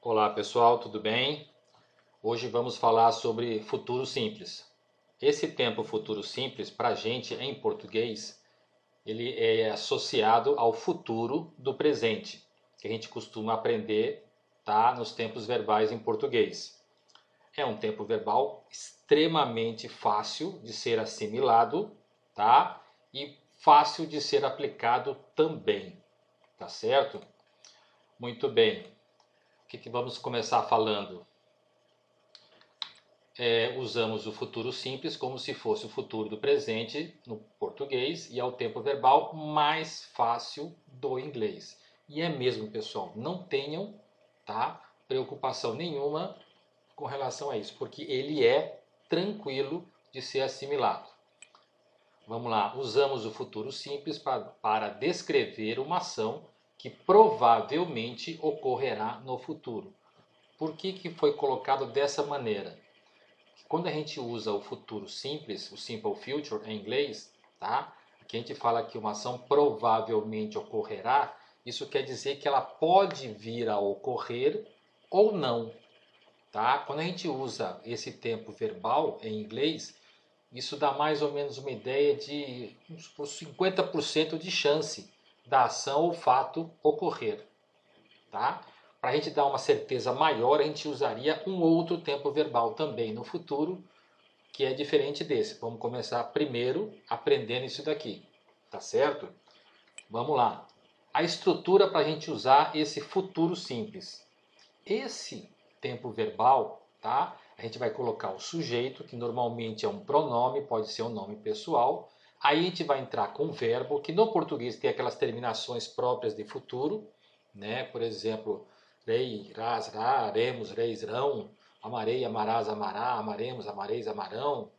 Olá pessoal, tudo bem? Hoje vamos falar sobre futuro simples. Esse tempo futuro simples, para a gente em português, ele é associado ao futuro do presente, que a gente costuma aprender, tá, nos tempos verbais em português. É um tempo verbal extremamente fácil de ser assimilado, tá? E fácil de ser aplicado também, tá certo? Muito bem. O que vamos começar falando? Usamos o futuro simples como se fosse o futuro do presente no português e é o tempo verbal mais fácil do inglês. E é mesmo, pessoal, não tenham, tá, preocupação nenhuma com relação a isso, porque ele é tranquilo de ser assimilado. Vamos lá, usamos o futuro simples para descrever uma ação que provavelmente ocorrerá no futuro. Por que foi colocado dessa maneira? Quando a gente usa o futuro simples, o simple future em inglês, tá? Aqui a gente fala que uma ação provavelmente ocorrerá, isso quer dizer que ela pode vir a ocorrer ou não, tá? Quando a gente usa esse tempo verbal em inglês, isso dá mais ou menos uma ideia de 50% de chance da ação ou fato ocorrer, tá? Para a gente dar uma certeza maior, a gente usaria um outro tempo verbal também no futuro, que é diferente desse. Vamos começar primeiro aprendendo isso daqui, tá certo? Vamos lá. A estrutura para a gente usar esse futuro simples. Esse tempo verbal, tá? A gente vai colocar o sujeito, que normalmente é um pronome, pode ser um nome pessoal. Aí a gente vai entrar com o verbo, que no português tem aquelas terminações próprias de futuro, né? Por exemplo, rei, ras, ra, remos, reis, rão, amarei, amarás, amará, amaremos, amareis, amarão,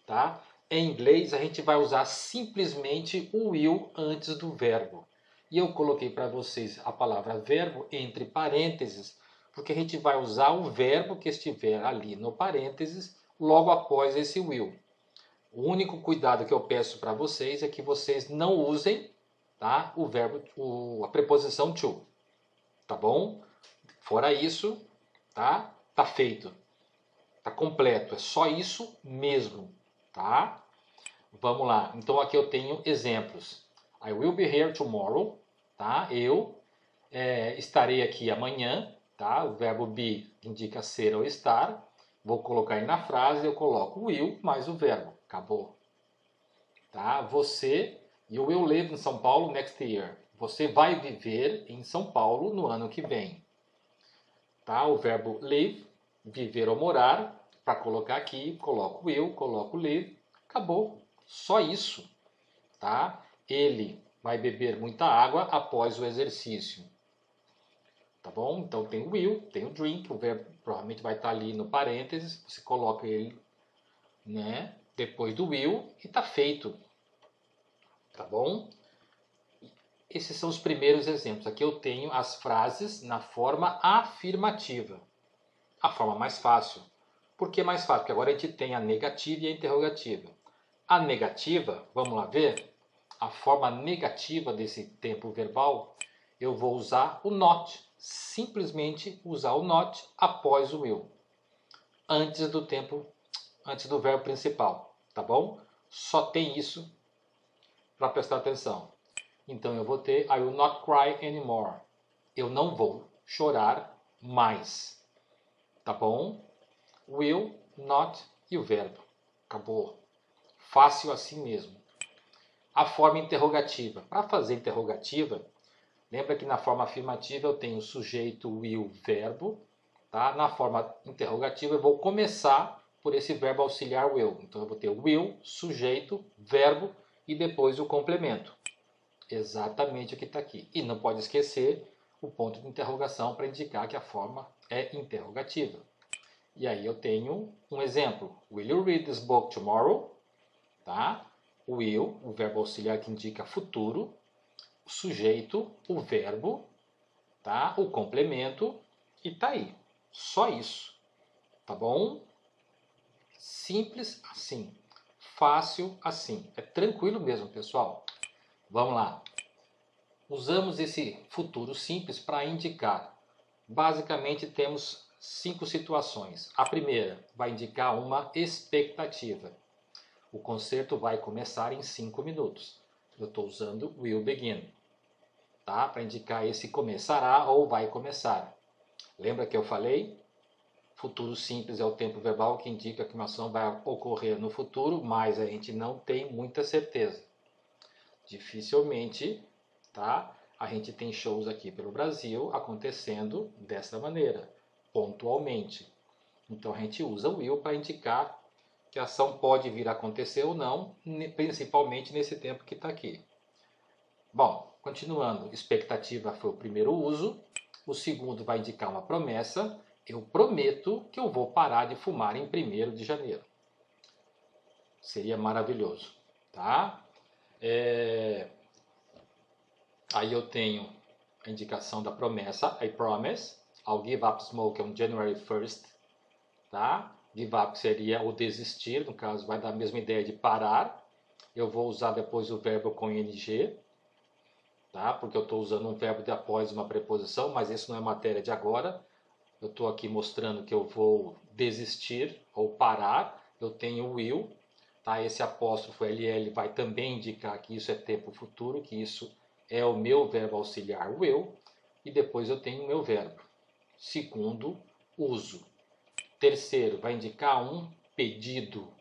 tá? Em inglês a gente vai usar simplesmente o will antes do verbo. E eu coloquei para vocês a palavra verbo entre parênteses, porque a gente vai usar o verbo que estiver ali no parênteses logo após esse will. O único cuidado que eu peço para vocês é que vocês não usem, tá, o verbo, a preposição to, tá bom? Fora isso, tá? Tá feito. Tá completo. É só isso mesmo, tá? Vamos lá. Então aqui eu tenho exemplos. I will be here tomorrow, tá? Eu estarei aqui amanhã, tá? O verbo be indica ser ou estar. Vou colocar aí na frase, eu coloco will mais o verbo. Acabou. Tá? Você, you will live in São Paulo next year. Você vai viver em São Paulo no ano que vem. Tá? O verbo live, viver ou morar, para colocar aqui, coloco will, coloco live, acabou. Só isso. Tá? Ele vai beber muita água após o exercício. Tá bom? Então tem o will, tem o drink, o verbo provavelmente vai estar ali no parênteses, você coloca ele, né, depois do will e tá feito. Tá bom? Esses são os primeiros exemplos. Aqui eu tenho as frases na forma afirmativa. A forma mais fácil. Por que mais fácil? Porque agora a gente tem a negativa e a interrogativa. A negativa, vamos lá ver? A forma negativa desse tempo verbal, eu vou usar o not. Simplesmente usar o not após o will. Antes do verbo principal, tá bom? Só tem isso para prestar atenção. Então eu vou ter I will not cry anymore. Eu não vou chorar mais. Tá bom? Will, not e o verbo. Acabou. Fácil assim mesmo. A forma interrogativa. Para fazer interrogativa, lembra que na forma afirmativa eu tenho sujeito, will, verbo. Tá? Na forma interrogativa eu vou começar por esse verbo auxiliar will. Então eu vou ter will, sujeito, verbo e depois o complemento. Exatamente o que está aqui. E não pode esquecer o ponto de interrogação para indicar que a forma é interrogativa. E aí eu tenho um exemplo. Will you read this book tomorrow? Tá? Will, o verbo auxiliar que indica futuro. O sujeito, o verbo, tá? O complemento e tá aí. Só isso. Tá bom? Simples assim. Fácil assim. É tranquilo mesmo, pessoal. Vamos lá. Usamos esse futuro simples para indicar Basicamente temos 5 situações. A primeira vai indicar uma expectativa. O concerto vai começar em 5 minutos. Eu estou usando will begin, tá? Para indicar esse começará ou vai começar. Lembra que eu falei? Futuro simples é o tempo verbal que indica que uma ação vai ocorrer no futuro, mas a gente não tem muita certeza. Dificilmente, tá? A gente tem shows aqui pelo Brasil acontecendo dessa maneira, pontualmente. Então a gente usa o will para indicar que a ação pode vir a acontecer ou não, principalmente nesse tempo que está aqui. Bom, continuando, expectativa foi o primeiro uso. O segundo vai indicar uma promessa. Eu prometo que eu vou parar de fumar em 1º de janeiro. Seria maravilhoso, tá? Aí eu tenho a indicação da promessa, I promise. I'll give up smoke on January 1st, tá? Give up seria o desistir, no caso vai dar a mesma ideia de parar. Eu vou usar depois o verbo com ing, tá? Porque eu estou usando um verbo de após uma preposição, mas isso não é matéria de agora. Eu estou aqui mostrando que eu vou desistir ou parar. Eu tenho will, tá? Esse apóstrofo LL vai também indicar que isso é tempo futuro, que isso é o meu verbo auxiliar will. E depois eu tenho o meu verbo. Segundo uso. Terceiro, vai indicar um pedido,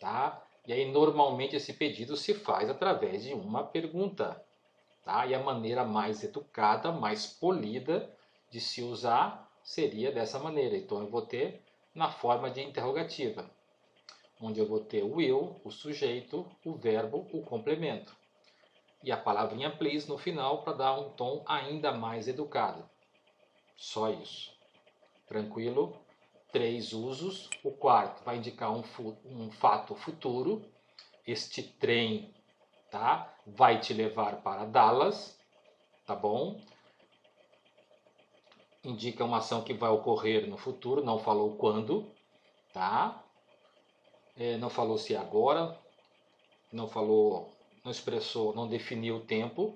tá? E aí normalmente esse pedido se faz através de uma pergunta, tá? E a maneira mais educada, mais polida de se usar seria dessa maneira. Então eu vou ter na forma de interrogativa, onde eu vou ter o will, o sujeito, o verbo, o complemento. E a palavrinha please no final para dar um tom ainda mais educado. Só isso. Tranquilo? 3 usos. O quarto vai indicar um fato futuro. Este trem, tá? Vai te levar para Dallas, tá bom? Indica uma ação que vai ocorrer no futuro, não falou quando, tá? Não falou se é agora, não falou, não expressou, não definiu o tempo,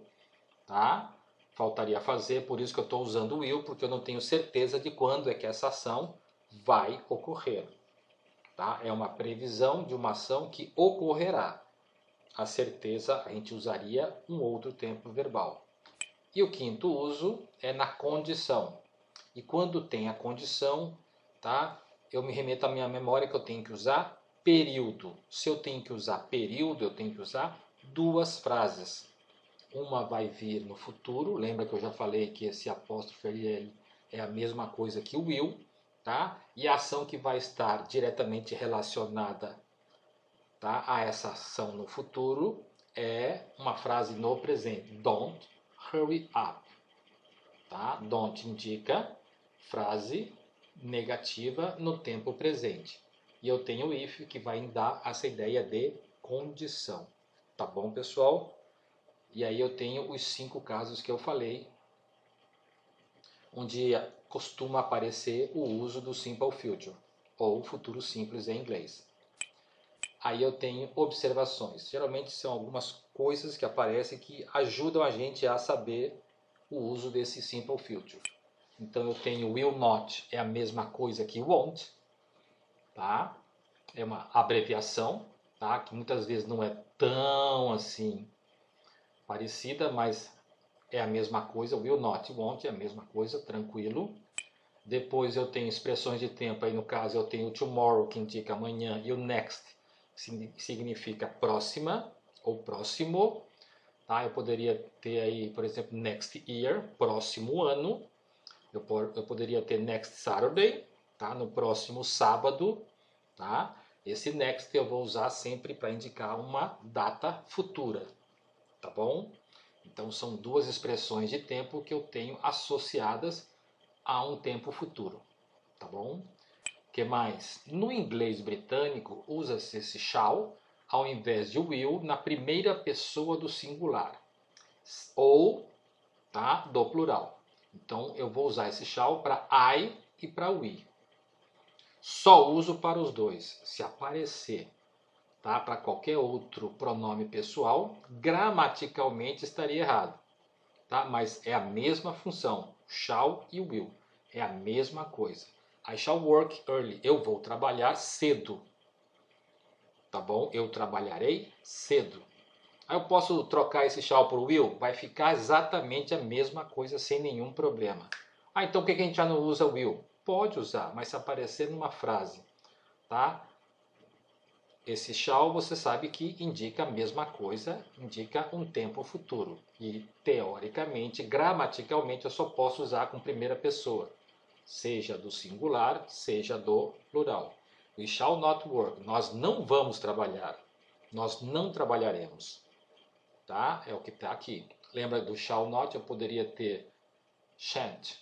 tá? Faltaria fazer, por isso que eu estou usando o will, porque eu não tenho certeza de quando é que essa ação vai ocorrer. Tá? É uma previsão de uma ação que ocorrerá. A certeza a gente usaria um outro tempo verbal. E o quinto uso é na condição. E quando tem a condição, tá? Eu me remeto à minha memória que eu tenho que usar período. Se eu tenho que usar período, eu tenho que usar 2 frases. Uma vai vir no futuro, lembra que eu já falei que esse apóstrofo LL é a mesma coisa que o will, tá? E a ação que vai estar diretamente relacionada, tá, a essa ação no futuro é uma frase no presente. Don't hurry up. Tá? Don't indica frase negativa no tempo presente. E eu tenho o if que vai dar essa ideia de condição. Tá bom, pessoal? E aí eu tenho os 5 casos que eu falei, onde costuma aparecer o uso do simple future, ou futuro simples em inglês. Aí eu tenho observações. Geralmente são algumas coisas que aparecem que ajudam a gente a saber o uso desse simple future. Então eu tenho will not, é a mesma coisa que won't, tá? É uma abreviação, tá? Que muitas vezes não é tão assim parecida, mas é a mesma coisa. Will not, won't é a mesma coisa, tranquilo. Depois eu tenho expressões de tempo, aí no caso eu tenho tomorrow, que indica amanhã, e o next, que significa próxima ou próximo. Tá? Eu poderia ter aí, por exemplo, next year, próximo ano. Eu poderia ter next Saturday, tá? No próximo sábado. Tá? Esse next eu vou usar sempre para indicar uma data futura. Tá bom? Então são 2 expressões de tempo que eu tenho associadas a um tempo futuro. Tá bom? O que mais? No inglês britânico usa-se esse shall ao invés de will na primeira pessoa do singular. Ou, tá, do plural. Então eu vou usar esse shall para I e para we. Só uso para os dois. Se aparecer, tá, para qualquer outro pronome pessoal, gramaticalmente estaria errado. Tá? Mas é a mesma função, shall e will. É a mesma coisa. I shall work early. Eu vou trabalhar cedo. Tá bom? Eu trabalharei cedo. Aí eu posso trocar esse shall por will? Vai ficar exatamente a mesma coisa sem nenhum problema. Ah, então por que a gente já não usa will? Pode usar, mas se aparecer numa frase, tá? Esse shall você sabe que indica a mesma coisa, indica um tempo futuro. E teoricamente, gramaticalmente, eu só posso usar com primeira pessoa, seja do singular, seja do plural. We shall not work. Nós não vamos trabalhar. Nós não trabalharemos. Tá? É o que está aqui. Lembra do shall not? Eu poderia ter shan't,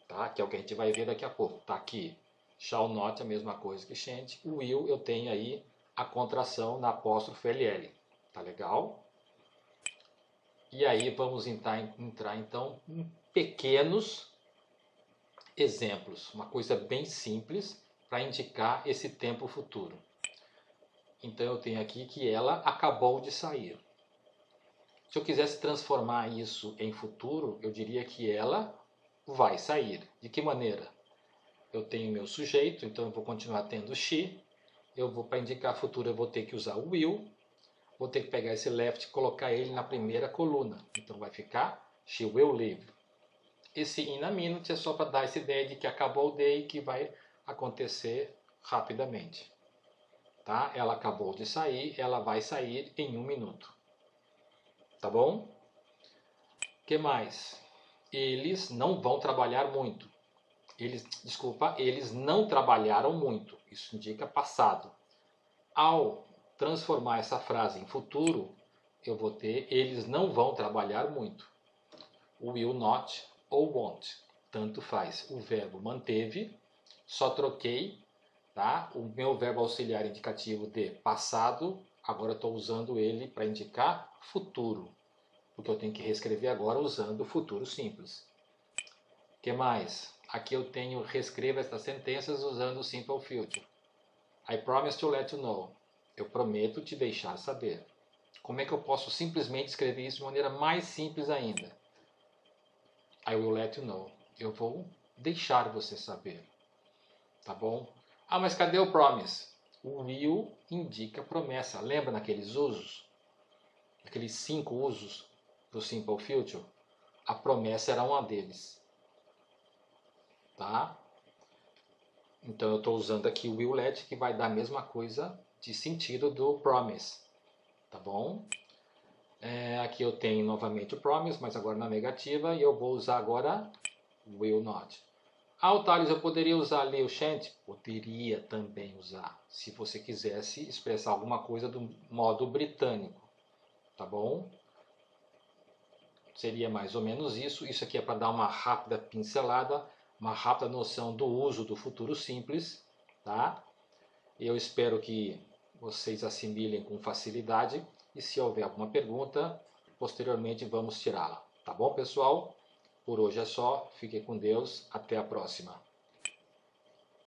tá? Que é o que a gente vai ver daqui a pouco. Está aqui. Shall not é a mesma coisa que shan't. O will eu tenho aí a contração na apóstrofo LL. Tá legal? E aí vamos entrar então em pequenos exemplos. Uma coisa bem simples para indicar esse tempo futuro. Então eu tenho aqui que ela acabou de sair. Se eu quisesse transformar isso em futuro, eu diria que ela vai sair. De que maneira? Eu tenho meu sujeito, então eu vou continuar tendo she. Eu vou, para indicar futuro, eu vou ter que usar o will. Vou ter que pegar esse left e colocar ele na primeira coluna. Então vai ficar she will leave. Esse in a minute é só para dar essa ideia de que acabou o day, que vai acontecer rapidamente. Tá? Ela acabou de sair, ela vai sair em 1 minuto. Tá bom? O que mais? Eles não vão trabalhar muito. Eles não trabalharam muito. Isso indica passado. Ao transformar essa frase em futuro, eu vou ter eles não vão trabalhar muito. Will not ou won't. Tanto faz. O verbo manteve, só troquei, tá? O meu verbo auxiliar indicativo de passado, agora estou usando ele para indicar futuro. Porque eu tenho que reescrever agora usando o futuro simples. O que mais? Aqui eu tenho reescreva estas sentenças usando o simple future. I promise to let you know. Eu prometo te deixar saber. Como é que eu posso simplesmente escrever isso de maneira mais simples ainda? I will let you know. Eu vou deixar você saber. Tá bom? Ah, mas cadê o promise? O will indica promessa. Lembra naqueles usos? Aqueles 5 usos do simple future? A promessa era uma deles. Tá? Então eu estou usando aqui o will let, que vai dar a mesma coisa de sentido do promise. Tá bom? Aqui eu tenho novamente o promise, mas agora na negativa, e eu vou usar agora will not. Ah, Thales, eu poderia usar ali o shan't? Poderia também usar, se você quisesse expressar alguma coisa do modo britânico. Tá bom? Seria mais ou menos isso. Isso aqui é para dar uma rápida pincelada, uma rápida noção do uso do futuro simples, tá? Eu espero que vocês assimilem com facilidade e se houver alguma pergunta, posteriormente vamos tirá-la. Tá bom, pessoal? Por hoje é só. Fiquem com Deus. Até a próxima.